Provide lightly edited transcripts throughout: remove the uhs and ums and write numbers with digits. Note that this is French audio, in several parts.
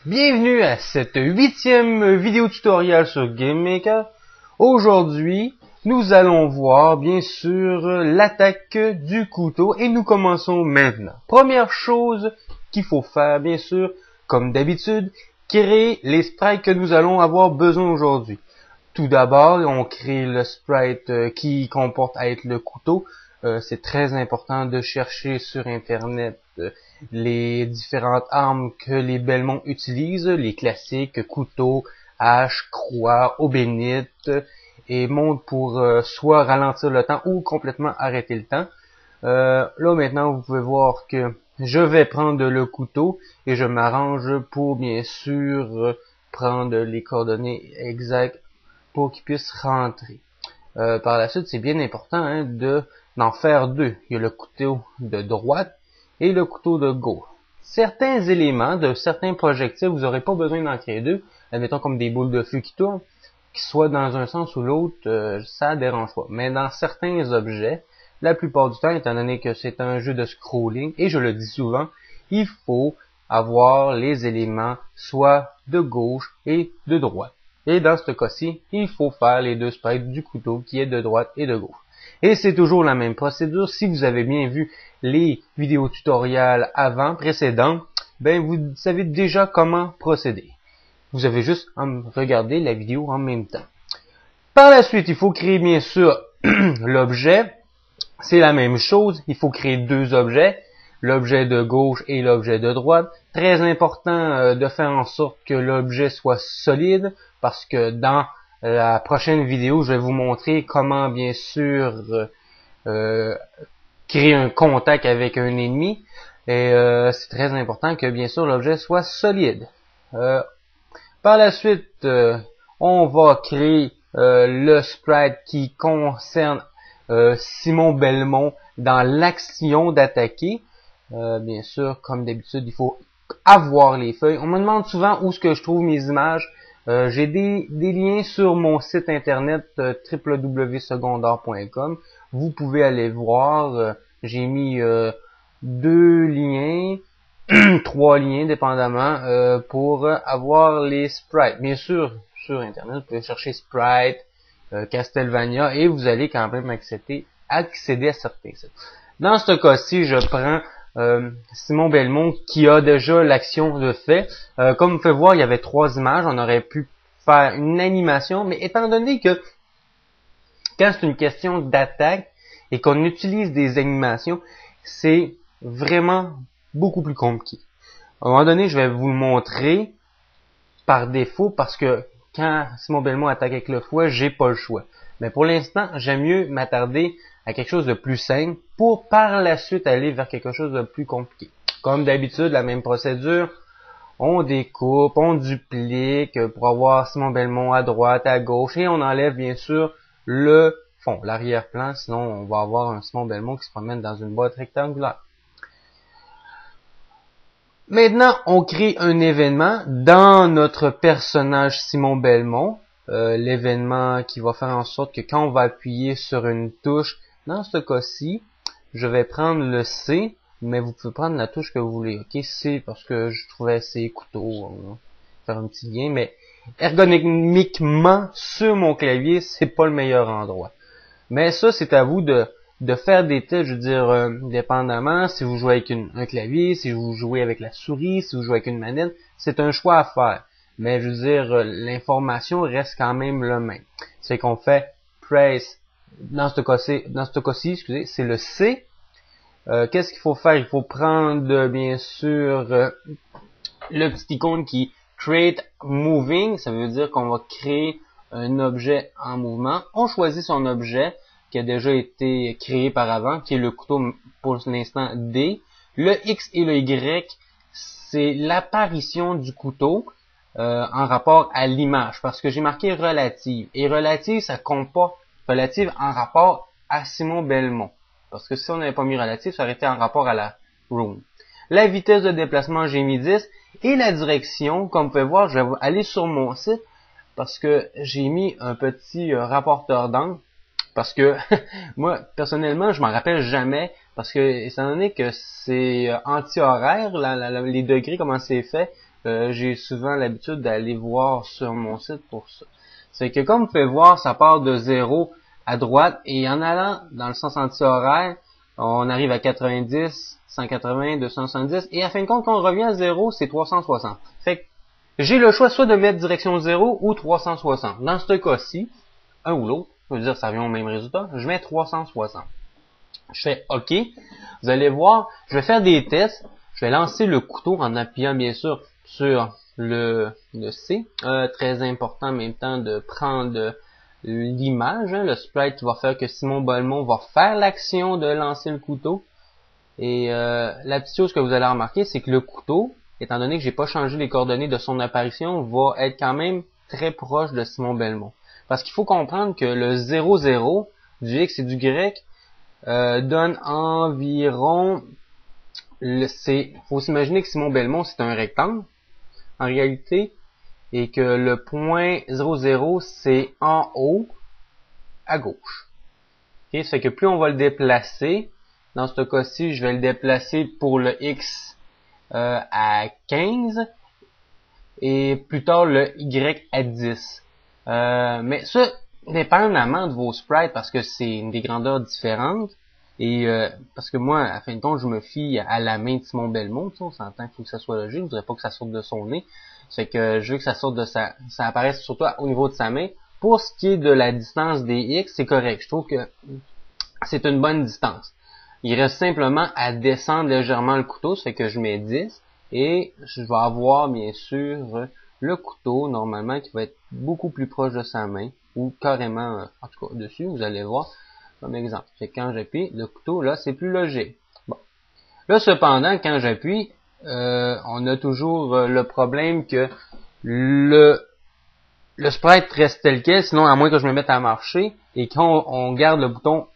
Bienvenue à cette 8e vidéo tutoriel sur GameMaker. Aujourd'hui, nous allons voir bien sûr l'attaque du couteau et nous commençons maintenant. Première chose qu'il faut faire bien sûr, comme d'habitude, créer les sprites que nous allons avoir besoin aujourd'hui. Tout d'abord, on crée le sprite qui comporte à être le couteau. C'est très important de chercher sur internet les différentes armes que les Belmont utilisent, les classiques, couteau, hache, croix, eau bénite, et montre pour soit ralentir le temps ou complètement arrêter le temps. Là maintenant vous pouvez voir que je vais prendre le couteau et je m'arrange pour bien sûr prendre les coordonnées exactes pour qu'il puisse rentrer. Par la suite, c'est bien important d'en faire deux. Il y a le couteau de droite et le couteau de gauche. Certains éléments de certains projectiles, vous n'aurez pas besoin d'en créer deux. Admettons comme des boules de feu qui tournent, qui soient dans un sens ou l'autre, ça dérange pas. Mais dans certains objets, la plupart du temps, étant donné que c'est un jeu de scrolling, et je le dis souvent, il faut avoir les éléments soit de gauche et de droite. Et dans ce cas-ci, il faut faire les deux sprites du couteau qui est de droite et de gauche. Et c'est toujours la même procédure. Si vous avez bien vu les vidéos tutoriels précédentes, ben vous savez déjà comment procéder. Vous avez juste à regarder la vidéo en même temps. Par la suite, il faut créer bien sûr l'objet. C'est la même chose. Il faut créer deux objets, l'objet de gauche et l'objet de droite. Très important de faire en sorte que l'objet soit solide, parce que dans la prochaine vidéo, je vais vous montrer comment bien sûr créer un contact avec un ennemi. Et c'est très important que bien sûr l'objet soit solide. Par la suite, on va créer le sprite qui concerne Simon Belmont dans l'action d'attaquer. Bien sûr, comme d'habitude, il faut avoir les feuilles. On me demande souvent où est-ce que je trouve mes images. J'ai des liens sur mon site internet www.secondart.com. Vous pouvez aller voir. J'ai mis 2 liens, 3 liens dépendamment pour avoir les sprites. Bien sûr, sur internet, vous pouvez chercher sprite, Castlevania et vous allez quand même accéder à certains sites. Dans ce cas-ci, je prends Simon Belmont qui a déjà l'action de fait. Comme vous pouvez voir, il y avait 3 images. On aurait pu faire une animation, mais étant donné que quand c'est une question d'attaque et qu'on utilise des animations, c'est vraiment beaucoup plus compliqué. À un moment donné, je vais vous le montrer par défaut parce que quand Simon Belmont attaque avec le fouet, j'ai pas le choix. Mais pour l'instant, j'aime mieux m'attarder à quelque chose de plus simple pour par la suite aller vers quelque chose de plus compliqué. Comme d'habitude, la même procédure, on découpe, on duplique pour avoir Simon Belmont à droite, à gauche et on enlève bien sûr le fond, l'arrière-plan, sinon on va avoir un Simon Belmont qui se promène dans une boîte rectangulaire. Maintenant, on crée un événement dans notre personnage Simon Belmont. L'événement qui va faire en sorte que quand on va appuyer sur une touche, dans ce cas-ci, je vais prendre le C, mais vous pouvez prendre la touche que vous voulez. Ok, C parce que je trouvais C couteau, on va faire un petit lien, mais ergonomiquement sur mon clavier, c'est pas le meilleur endroit. Mais ça, c'est à vous de faire des tests, je veux dire, dépendamment, si vous jouez avec un clavier, si vous jouez avec la souris, si vous jouez avec une manette, c'est un choix à faire. Mais je veux dire, l'information reste quand même le même. C'est qu'on fait press, dans ce cas-ci, excusez, c'est le C. Qu'est-ce qu'il faut faire? Il faut prendre, bien sûr, le petit icône qui create moving, ça veut dire qu'on va créer un objet en mouvement. On choisit son objet qui a déjà été créé par avant, qui est le couteau pour l'instant D. Le X et le Y, c'est l'apparition du couteau en rapport à l'image, parce que j'ai marqué relative. Et relative, ça comporte relative en rapport à Simon Belmont. Parce que si on n'avait pas mis relative, ça aurait été en rapport à la room. La vitesse de déplacement, j'ai mis 10. Et la direction, comme vous pouvez voir, je vais aller sur mon site parce que j'ai mis un petit rapporteur d'angle. Parce que moi, personnellement, je m'en rappelle jamais. Parce que, étant donné que c'est anti-horaire, les degrés, comment c'est fait, j'ai souvent l'habitude d'aller voir sur mon site pour ça. C'est que comme vous pouvez voir, ça part de 0 à droite et en allant dans le sens anti-horaire, on arrive à 90, 180, 270 et à fin de compte, quand on revient à 0, c'est 360. Fait que j'ai le choix soit de mettre direction 0 ou 360. Dans ce cas-ci, un ou l'autre, je veux dire, ça revient au même résultat, je mets 360. Je fais OK. Vous allez voir, je vais faire des tests. Je vais lancer le couteau en appuyant bien sûr sur le C. Très important en même temps de prendre l'image. Hein. Le sprite va faire que Simon Belmont va faire l'action de lancer le couteau. Et la petite chose que vous allez remarquer, c'est que le couteau, étant donné que j'ai pas changé les coordonnées de son apparition, va être quand même très proche de Simon Belmont. Parce qu'il faut comprendre que le 0,0 du X et du Y donne environ... faut s'imaginer que Simon Belmont, c'est un rectangle, en réalité, et que le point 00, c'est en haut, à gauche. Okay? Ça fait que plus on va le déplacer, dans ce cas-ci, je vais le déplacer pour le X à 15, et plus tard le Y à 10. Mais ça, dépendamment de vos sprites, parce que c'est des grandeurs différentes, et parce que moi, à fin de compte, je me fie à la main de Simon Belmont, on s'entend qu'il faut que ça soit logique, je voudrais pas que ça sorte de son nez, c'est que je veux que ça sorte de ça apparaisse surtout au niveau de sa main. Pour ce qui est de la distance des X, c'est correct, je trouve que c'est une bonne distance. Il reste simplement à descendre légèrement le couteau, ça fait que je mets 10, et je vais avoir bien sûr le couteau, normalement, qui va être beaucoup plus proche de sa main, ou carrément, en tout cas, dessus, vous allez voir, comme exemple. C'est quand j'appuie, le couteau, là, c'est plus logique. Bon. Là, cependant, quand j'appuie, on a toujours le problème que le sprite reste tel quel, sinon, à moins que je me mette à marcher, et quand on garde le bouton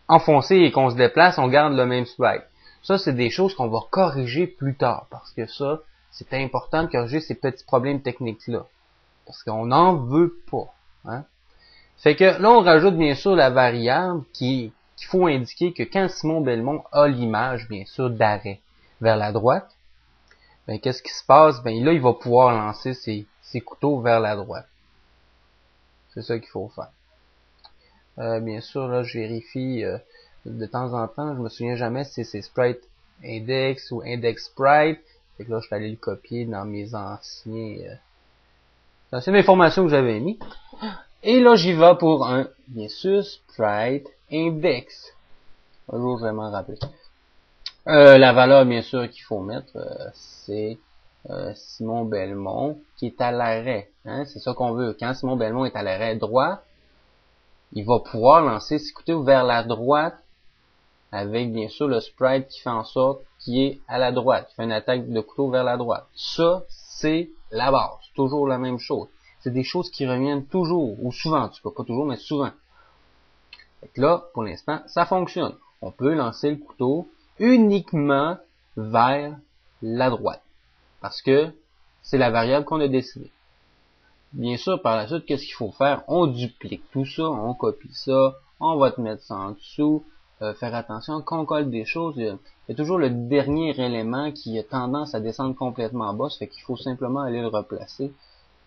enfoncé et qu'on se déplace, on garde le même sprite. Ça, c'est des choses qu'on va corriger plus tard, parce que ça, c'est important de corriger ces petits problèmes techniques-là. Parce qu'on n'en veut pas. Hein? Fait que là, on rajoute bien sûr la variable qu'il faut indiquer que quand Simon Belmont a l'image, bien sûr, d'arrêt vers la droite, ben qu'est-ce qui se passe? Ben là, il va pouvoir lancer ses couteaux vers la droite. C'est ça qu'il faut faire. Bien sûr, là, je vérifie de temps en temps, je me souviens jamais si c'est sprite index ou index sprite. Fait que là, je vais aller le copier dans mes anciennes informations que j'avais mis. Et là, j'y vais pour un, bien sûr, sprite index. Un jour, je vais m'en rappeler. La valeur, bien sûr, qu'il faut mettre, c'est Simon Belmont, qui est à l'arrêt. Hein? C'est ça qu'on veut. Quand Simon Belmont est à l'arrêt droit, il va pouvoir lancer ses couteaux vers la droite, avec bien sûr le sprite qui fait en sorte qu'il est à la droite, qui fait une attaque de couteau vers la droite. Ça, c'est la base. Toujours la même chose. C'est des choses qui reviennent toujours, ou souvent, en tout cas, pas toujours, mais souvent. Fait que là, pour l'instant, ça fonctionne. On peut lancer le couteau uniquement vers la droite. Parce que c'est la variable qu'on a décidée. Bien sûr, par la suite, qu'est-ce qu'il faut faire? On duplique tout ça, on copie ça, on va te mettre ça en dessous. Faire attention, quand on colle des choses, il y a toujours le dernier élément qui a tendance à descendre complètement en bas, ça fait qu'il faut simplement aller le replacer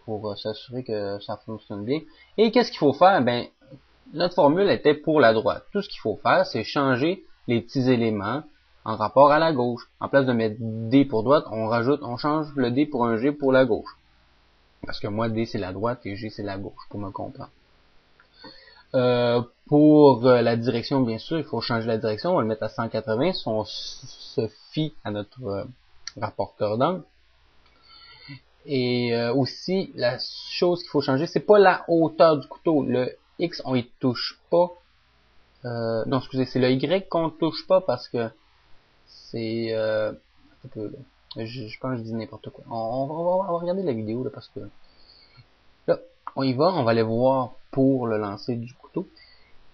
pour s'assurer que ça fonctionne bien. Et qu'est-ce qu'il faut faire? Ben, notre formule était pour la droite. Tout ce qu'il faut faire, c'est changer les petits éléments en rapport à la gauche. En place de mettre D pour droite, on change le D pour un G pour la gauche. Parce que moi, D c'est la droite et G c'est la gauche, pour me comprendre. Pour la direction, bien sûr, il faut changer la direction. On va le mettre à 180 si on se fie à notre rapporteur d'angle. Et aussi, la chose qu'il faut changer, c'est pas la hauteur du couteau. Le X, on y touche pas. Non, excusez, c'est le Y qu'on touche pas parce que c'est... je pense que je dis n'importe quoi. On va regarder la vidéo là parce que... Là, on y va, on va aller voir pour le lancer du couteau.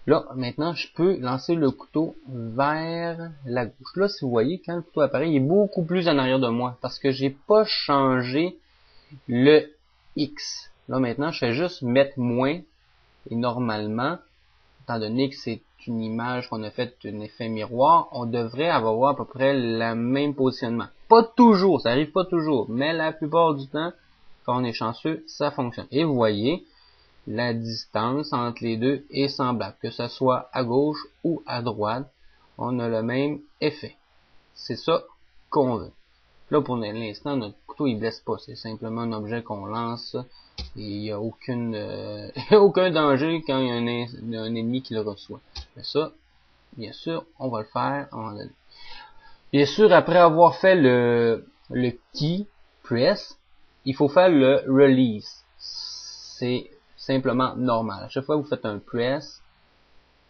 Là, maintenant, je peux lancer le couteau vers la gauche. Là, si vous voyez, quand le couteau apparaît, il est beaucoup plus en arrière de moi parce que j'ai pas changé le X. Là, maintenant, je fais juste mettre moins et normalement, étant donné que c'est une image qu'on a faite, un effet miroir, on devrait avoir à peu près le même positionnement. pas toujours, ça arrive pas toujours, mais la plupart du temps, quand on est chanceux, ça fonctionne. Et vous voyez, la distance entre les deux est semblable, que ce soit à gauche ou à droite, on a le même effet. C'est ça qu'on veut. Là, pour l'instant, notre couteau, il blesse pas. C'est simplement un objet qu'on lance et il n'y a aucun danger quand il y a un ennemi qui le reçoit. Mais ça, bien sûr, on va le faire à un moment donné. Bien sûr, après avoir fait le key press, il faut faire le release. C'est simplement normal. À chaque fois que vous faites un press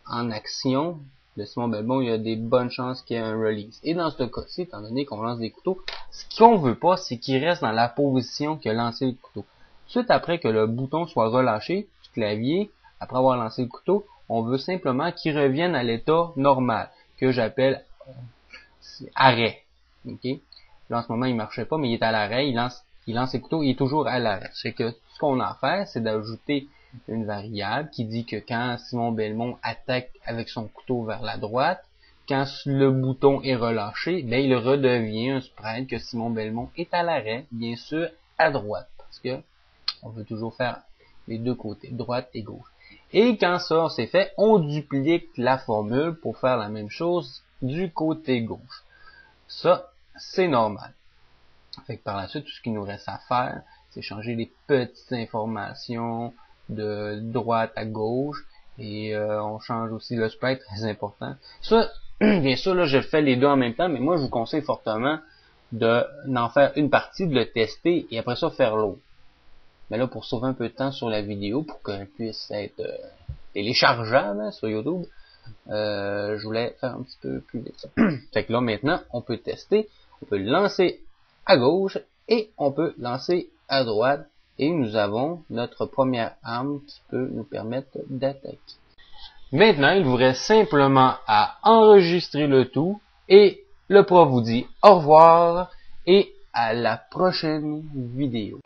en action de Simon Belmont, il y a des bonnes chances qu'il y ait un release. Et dans ce cas-ci, étant donné qu'on lance des couteaux, ce qu'on veut pas, c'est qu'il reste dans la position qu'il a lancé le couteau. Suite après que le bouton soit relâché du clavier, après avoir lancé le couteau, on veut simplement qu'il revienne à l'état normal, que j'appelle arrêt. Okay? Là, en ce moment, il marchait pas, mais il est à l'arrêt, il lance ses couteaux, il est toujours à l'arrêt. C'est que ce qu'on a à faire, c'est d'ajouter une variable qui dit que quand Simon Belmont attaque avec son couteau vers la droite, quand le bouton est relâché, ben il redevient un sprite que Simon Belmont est à l'arrêt, bien sûr, à droite. Parce que on veut toujours faire les deux côtés, droite et gauche. Et quand ça c'est fait, on duplique la formule pour faire la même chose du côté gauche. Ça, c'est normal. Fait que par la suite, tout ce qu'il nous reste à faire, c'est changer les petites informations de droite à gauche. Et on change aussi le sprite, très important. Ça, bien sûr, là, je fais les deux en même temps, mais moi, je vous conseille fortement d'en faire une partie, de le tester, et après ça, faire l'autre. Mais là, pour sauver un peu de temps sur la vidéo, pour qu'elle puisse être téléchargeable sur YouTube, je voulais faire un petit peu plus vite. Fait que là, maintenant, on peut tester, on peut lancer à gauche, et on peut lancer à droite, et nous avons notre première arme qui peut nous permettre d'attaquer. Maintenant, il vous reste simplement à enregistrer le tout, et le prof vous dit au revoir, et à la prochaine vidéo.